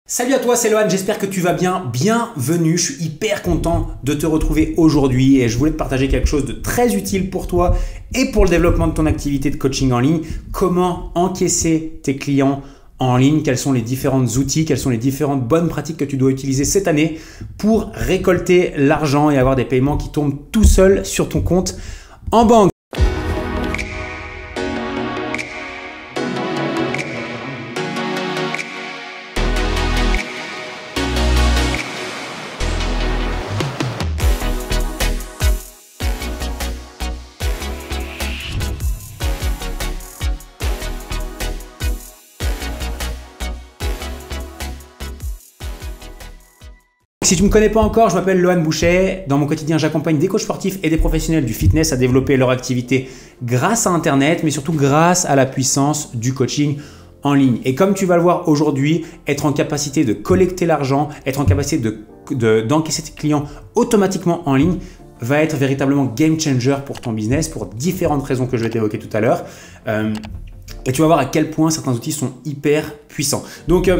Salut à toi, c'est Lohan, j'espère que tu vas bien. Bienvenue, je suis hyper content de te retrouver aujourd'hui et je voulais te partager quelque chose de très utile pour toi et pour le développement de ton activité de coaching en ligne. Comment encaisser tes clients en ligne, quels sont les différents outils, quelles sont les différentes bonnes pratiques que tu dois utiliser cette année pour récolter l'argent et avoir des paiements qui tombent tout seuls sur ton compte en banque. Si tu ne me connais pas encore, je m'appelle Lohan Bouchet. Dans mon quotidien, j'accompagne des coachs sportifs et des professionnels du fitness à développer leur activité grâce à Internet, mais surtout grâce à la puissance du coaching en ligne. Et comme tu vas le voir aujourd'hui, être en capacité de collecter l'argent, être en capacité d'encaisser tes clients automatiquement en ligne va être véritablement game changer pour ton business pour différentes raisons que je vais t'évoquer tout à l'heure. Et tu vas voir à quel point certains outils sont hyper puissants. Donc,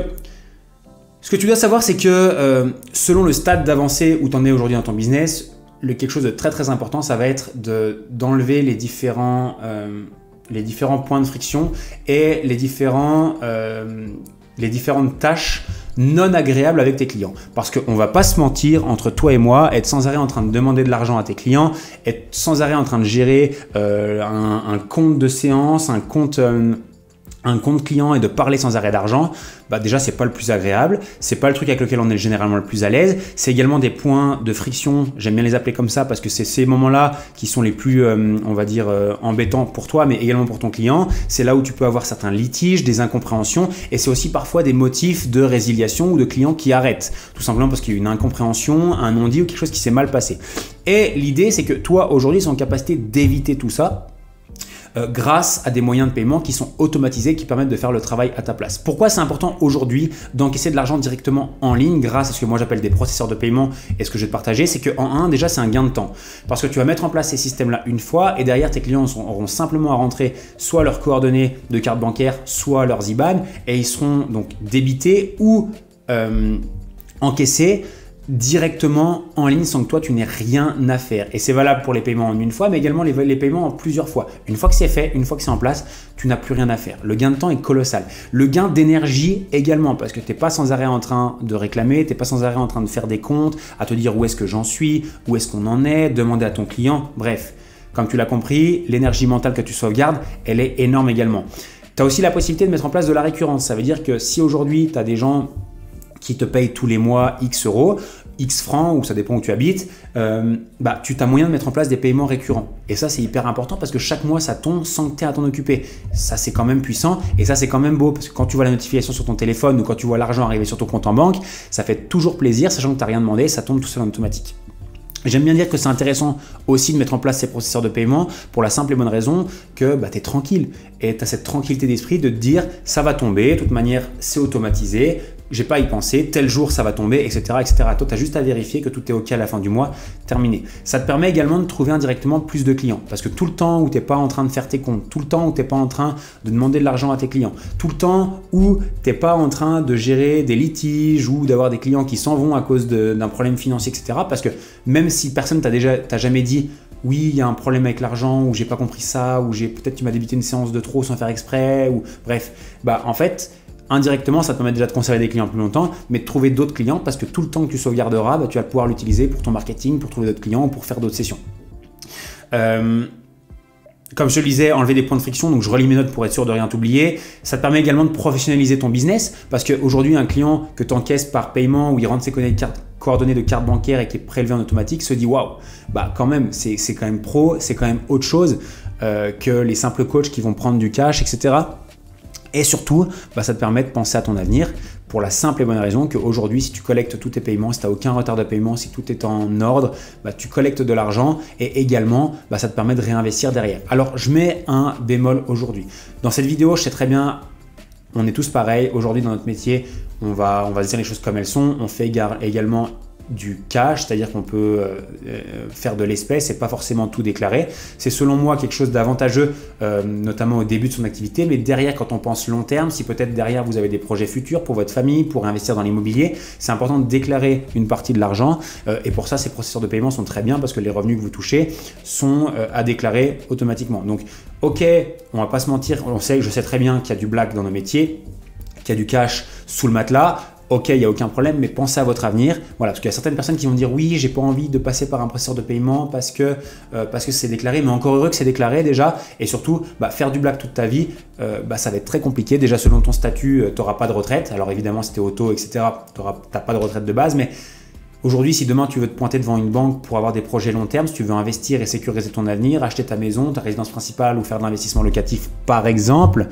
ce que tu dois savoir, c'est que selon le stade d'avancée où tu en es aujourd'hui dans ton business, quelque chose de très important, ça va être d'enlever les différents points de friction et les différentes tâches non agréables avec tes clients. Parce qu'on ne va pas se mentir, entre toi et moi, être sans arrêt en train de demander de l'argent à tes clients, être sans arrêt en train de gérer un compte de séance, un compte client et de parler sans arrêt d'argent, bah déjà c'est pas le plus agréable, c'est pas le truc avec lequel on est généralement le plus à l'aise, c'est également des points de friction, j'aime bien les appeler comme ça parce que c'est ces moments-là qui sont les plus, on va dire, embêtants pour toi mais également pour ton client, c'est là où tu peux avoir certains litiges, des incompréhensions et c'est aussi parfois des motifs de résiliation ou de clients qui arrêtent, tout simplement parce qu'il y a une incompréhension, un non-dit ou quelque chose qui s'est mal passé. Et l'idée c'est que toi aujourd'hui tu es en capacité d'éviter tout ça grâce à des moyens de paiement qui sont automatisés, qui permettent de faire le travail à ta place. Pourquoi c'est important aujourd'hui d'encaisser de l'argent directement en ligne grâce à ce que moi j'appelle des processeurs de paiement et ce que je vais te partager, c'est qu'en déjà c'est un gain de temps. Parce que tu vas mettre en place ces systèmes-là une fois et derrière tes clients auront simplement à rentrer soit leurs coordonnées de carte bancaire, soit leurs IBAN et ils seront donc débités ou encaissés directement en ligne sans que toi tu n'aies rien à faire. Et c'est valable pour les paiements en une fois mais également les paiements en plusieurs fois. Une fois que c'est fait, une fois que c'est en place, tu n'as plus rien à faire. Le gain de temps est colossal. Le gain d'énergie également parce que tu n'es pas sans arrêt en train de réclamer, tu n'es pas sans arrêt en train de faire des comptes, à te dire où est-ce que j'en suis, où est-ce qu'on en est, demander à ton client, bref. Comme tu l'as compris, l'énergie mentale que tu sauvegardes, elle est énorme également. Tu as aussi la possibilité de mettre en place de la récurrence. Ça veut dire que si aujourd'hui tu as des gens qui te payent tous les mois X euros, X francs, ou ça dépend où tu habites, tu as moyen de mettre en place des paiements récurrents. Et ça, c'est hyper important parce que chaque mois, ça tombe sans que tu aies à t'en occuper. Ça, c'est quand même puissant et ça, c'est quand même beau parce que quand tu vois la notification sur ton téléphone ou quand tu vois l'argent arriver sur ton compte en banque, ça fait toujours plaisir, sachant que tu n'as rien demandé, ça tombe tout seul en automatique. J'aime bien dire que c'est intéressant aussi de mettre en place ces processeurs de paiement pour la simple et bonne raison que tu es tranquille et tu as cette tranquillité d'esprit de te dire ça va tomber, de toute manière c'est automatisé, j'ai pas à y penser, tel jour ça va tomber, etc. etc. Toi, tu as juste à vérifier que tout est OK à la fin du mois, terminé. Ça te permet également de trouver indirectement plus de clients parce que tout le temps où tu n'es pas en train de faire tes comptes, tout le temps où tu n'es pas en train de demander de l'argent à tes clients, tout le temps où tu n'es pas en train de gérer des litiges ou d'avoir des clients qui s'en vont à cause d'un problème financier, etc. Parce que même si personne t'a jamais dit oui, il y a un problème avec l'argent ou j'ai pas compris ça ou peut-être tu m'as débité une séance de trop sans faire exprès ou bref, en fait, indirectement, ça te permet déjà de conserver des clients plus longtemps, mais de trouver d'autres clients parce que tout le temps que tu sauvegarderas, tu vas pouvoir l'utiliser pour ton marketing, pour trouver d'autres clients ou pour faire d'autres sessions. Comme je te le disais, enlever des points de friction, donc je relis mes notes pour être sûr de rien t'oublier. Ça te permet également de professionnaliser ton business parce qu'aujourd'hui, un client que tu encaisses par paiement où il rentre ses coordonnées de carte bancaire et qui est prélevé en automatique se dit waouh, quand même, c'est quand même pro, c'est quand même autre chose que les simples coachs qui vont prendre du cash, etc. Et surtout, ça te permet de penser à ton avenir pour la simple et bonne raison qu'aujourd'hui, si tu collectes tous tes paiements, si tu n'as aucun retard de paiement, si tout est en ordre, tu collectes de l'argent et également, ça te permet de réinvestir derrière. Alors, je mets un bémol aujourd'hui. Dans cette vidéo, je sais très bien, on est tous pareils. Aujourd'hui, dans notre métier, on va dire les choses comme elles sont. On fait également du cash, c'est-à-dire qu'on peut faire de l'espèce et pas forcément tout déclarer. C'est selon moi quelque chose d'avantageux, notamment au début de son activité, mais derrière, quand on pense long terme, si peut-être derrière vous avez des projets futurs pour votre famille, pour investir dans l'immobilier, c'est important de déclarer une partie de l'argent et pour ça, ces processeurs de paiement sont très bien parce que les revenus que vous touchez sont à déclarer automatiquement. Donc, ok, on va pas se mentir, je sais très bien qu'il y a du black dans nos métiers, qu'il y a du cash sous le matelas. Ok, il n'y a aucun problème, mais pensez à votre avenir. Voilà, parce qu'il y a certaines personnes qui vont dire oui, j'ai pas envie de passer par un processeur de paiement parce que c'est déclaré, mais encore heureux que c'est déclaré déjà. Et surtout, faire du black toute ta vie, ça va être très compliqué. Déjà, selon ton statut, tu n'auras pas de retraite. Alors évidemment, si tu es auto, etc., tu n'as pas de retraite de base, mais aujourd'hui, si demain tu veux te pointer devant une banque pour avoir des projets long terme, si tu veux investir et sécuriser ton avenir, acheter ta maison, ta résidence principale ou faire de l'investissement locatif par exemple,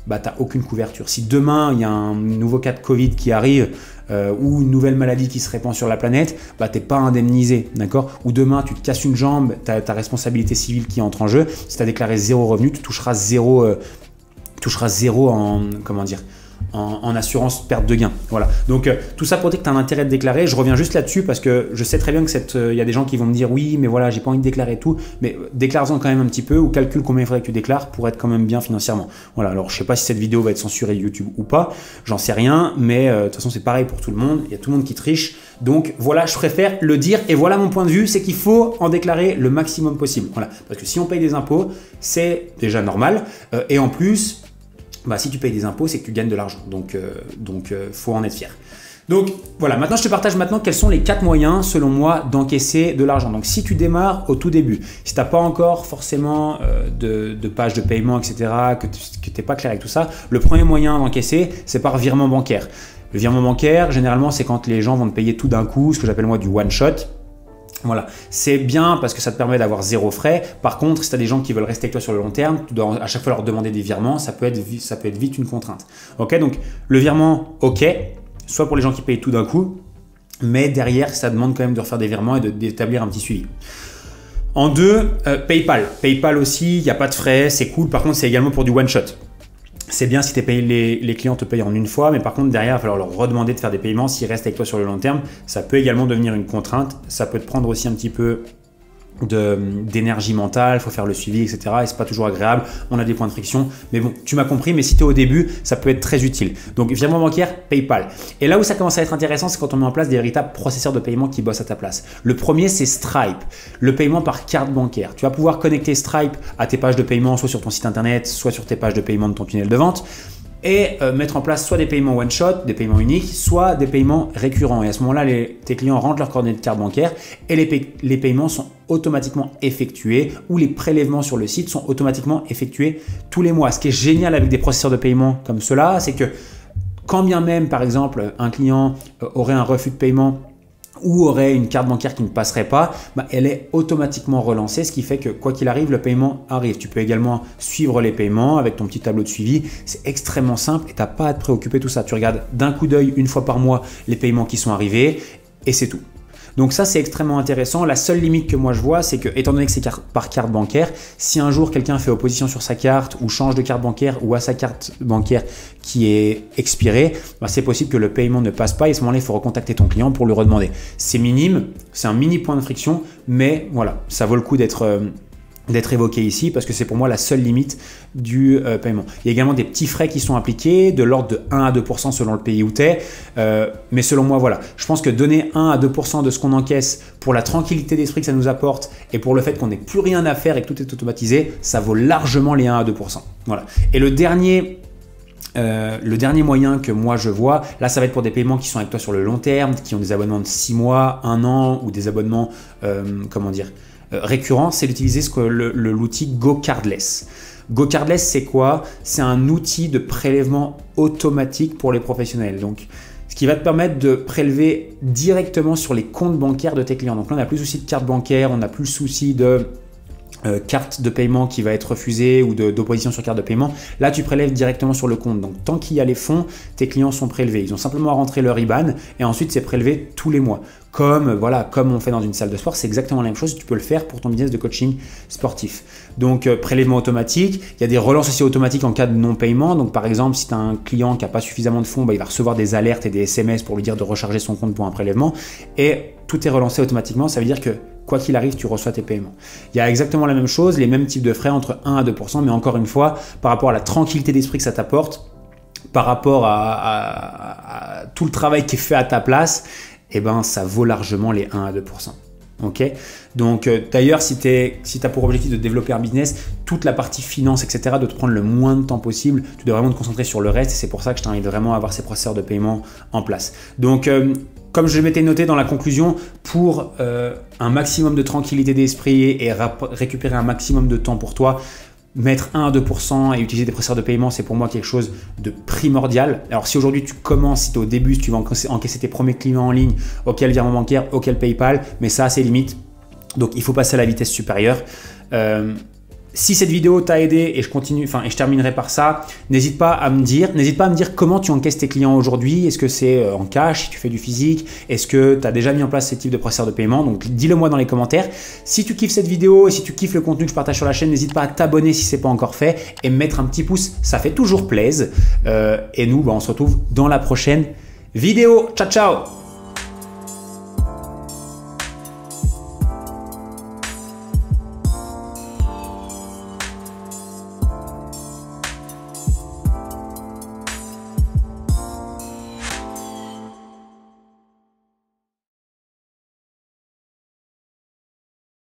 tu n'as aucune couverture. Si demain il y a un nouveau cas de Covid qui arrive ou une nouvelle maladie qui se répand sur la planète, tu n'es pas indemnisé, d'accord? Ou demain tu te casses une jambe, tu as ta responsabilité civile qui entre en jeu, si tu as déclaré zéro revenu, tu toucheras zéro en assurance perte de gain. Voilà. Donc tout ça pour dire que tu as un intérêt de déclarer. Je reviens juste là-dessus parce que je sais très bien que y a des gens qui vont me dire oui, mais voilà, j'ai pas envie de déclarer tout, mais déclare-en quand même un petit peu ou calcule combien il faudrait que tu déclares pour être quand même bien financièrement. Voilà. Alors je sais pas si cette vidéo va être censurée YouTube ou pas, j'en sais rien, mais de toute façon c'est pareil pour tout le monde. Il y a tout le monde qui triche. Donc voilà, je préfère le dire et voilà mon point de vue, c'est qu'il faut en déclarer le maximum possible. Voilà. Parce que si on paye des impôts, c'est déjà normal et en plus, si tu payes des impôts, c'est que tu gagnes de l'argent. Donc, faut en être fier. Donc, voilà. Maintenant, je te partage quels sont les 4 moyens, selon moi, d'encaisser de l'argent. Donc, si tu démarres au tout début, si tu n'as pas encore forcément de page de paiement, etc., que tu n'es pas clair avec tout ça, le premier moyen d'encaisser, c'est par virement bancaire. Le virement bancaire, généralement, c'est quand les gens vont te payer tout d'un coup, ce que j'appelle moi du one shot. Voilà, c'est bien parce que ça te permet d'avoir zéro frais. Par contre, si tu as des gens qui veulent rester avec toi sur le long terme, tu dois à chaque fois leur demander des virements, ça peut être vite une contrainte. Ok, donc le virement, ok, soit pour les gens qui payent tout d'un coup, mais derrière, ça demande quand même de refaire des virements et d'établir un petit suivi. En 2, PayPal. PayPal aussi, il n'y a pas de frais, c'est cool. Par contre, c'est également pour du one shot. C'est bien si les clients te payent en une fois, mais par contre derrière, il va falloir leur redemander de faire des paiements s'ils restent avec toi sur le long terme. Ça peut également devenir une contrainte, ça peut te prendre aussi un petit peu d'énergie mentale, il faut faire le suivi, etc. Et c'est pas toujours agréable, on a des points de friction. Mais bon, tu m'as compris, mais si tu es au début, ça peut être très utile. Donc virement bancaire, PayPal. Et là où ça commence à être intéressant, c'est quand on met en place des véritables processeurs de paiement qui bossent à ta place. Le premier, c'est Stripe, le paiement par carte bancaire. Tu vas pouvoir connecter Stripe à tes pages de paiement, soit sur ton site internet, soit sur tes pages de paiement de ton tunnel de vente. Et mettre en place soit des paiements one shot, des paiements uniques, soit des paiements récurrents. Et à ce moment-là, tes clients rentrent leurs coordonnées de carte bancaire et les paiements sont automatiquement effectués ou les prélèvements sur le site sont automatiquement effectués tous les mois. Ce qui est génial avec des processeurs de paiement comme cela, c'est que quand bien même, par exemple, un client aurait un refus de paiement ou aurait une carte bancaire qui ne passerait pas, elle est automatiquement relancée, ce qui fait que quoi qu'il arrive, le paiement arrive. Tu peux également suivre les paiements avec ton petit tableau de suivi. C'est extrêmement simple et tu n'as pas à te préoccuper de tout ça. Tu regardes d'un coup d'œil une fois par mois les paiements qui sont arrivés et c'est tout. Donc ça, c'est extrêmement intéressant. La seule limite que moi je vois, c'est que étant donné que c'est par carte bancaire, si un jour quelqu'un fait opposition sur sa carte ou change de carte bancaire ou à sa carte bancaire qui est expirée, c'est possible que le paiement ne passe pas et à ce moment-là, il faut recontacter ton client pour lui redemander. C'est minime, c'est un mini point de friction, mais voilà, ça vaut le coup d'être évoqué ici parce que c'est pour moi la seule limite du paiement. Il y a également des petits frais qui sont appliqués de l'ordre de 1 à 2% selon le pays où tu es. Mais selon moi, voilà, je pense que donner 1 à 2% de ce qu'on encaisse pour la tranquillité d'esprit que ça nous apporte et pour le fait qu'on n'ait plus rien à faire et que tout est automatisé, ça vaut largement les 1 à 2%. Voilà. Et le dernier moyen que moi je vois, là ça va être pour des paiements qui sont avec toi sur le long terme, qui ont des abonnements de 6 mois, 1 an ou des abonnements, récurrent, c'est d'utiliser l'outil GoCardless. GoCardless, c'est quoi? C'est un outil de prélèvement automatique pour les professionnels. Donc, ce qui va te permettre de prélever directement sur les comptes bancaires de tes clients. Donc là, on n'a plus le souci de carte bancaire, on n'a plus le souci de carte de paiement qui va être refusée ou d'opposition sur carte de paiement. Là, tu prélèves directement sur le compte. Donc, tant qu'il y a les fonds, tes clients sont prélevés. Ils ont simplement à rentrer leur IBAN et ensuite, c'est prélevé tous les mois. comme on fait dans une salle de sport, c'est exactement la même chose. Tu peux le faire pour ton business de coaching sportif. Donc, prélèvement automatique, il y a des relances aussi automatiques en cas de non-paiement. Donc, par exemple, si tu as un client qui n'a pas suffisamment de fonds, il va recevoir des alertes et des SMS pour lui dire de recharger son compte pour un prélèvement. Et tout est relancé automatiquement. Ça veut dire que quoi qu'il arrive, tu reçois tes paiements. Il y a exactement la même chose, les mêmes types de frais entre 1 à 2%. Mais encore une fois, par rapport à la tranquillité d'esprit que ça t'apporte, par rapport à tout le travail qui est fait à ta place, eh ben, ça vaut largement les 1 à 2%. Ok, donc d'ailleurs, si tu as pour objectif de développer un business, toute la partie finance, etc., de te prendre le moins de temps possible, tu dois vraiment te concentrer sur le reste et c'est pour ça que je t'invite vraiment à avoir ces processeurs de paiement en place. Donc, comme je m'étais noté dans la conclusion, pour un maximum de tranquillité d'esprit et récupérer un maximum de temps pour toi, mettre 1 à 2% et utiliser des processeurs de paiement, c'est pour moi quelque chose de primordial. Alors si aujourd'hui tu commences, si tu es au début, si tu vas encaisser tes premiers clients en ligne, auquel virement bancaire, auquel PayPal, mais ça c'est limite. Donc il faut passer à la vitesse supérieure. Si cette vidéo t'a aidé et je terminerai par ça, n'hésite pas à me dire comment tu encaisses tes clients aujourd'hui. Est-ce que c'est en cash, si tu fais du physique? Est-ce que tu as déjà mis en place ce type de processeur de paiement? Donc dis-le moi dans les commentaires. Si tu kiffes cette vidéo et si tu kiffes le contenu que je partage sur la chaîne, n'hésite pas à t'abonner si ce n'est pas encore fait et mettre un petit pouce, ça fait toujours plaisir. Et nous, on se retrouve dans la prochaine vidéo. Ciao, ciao!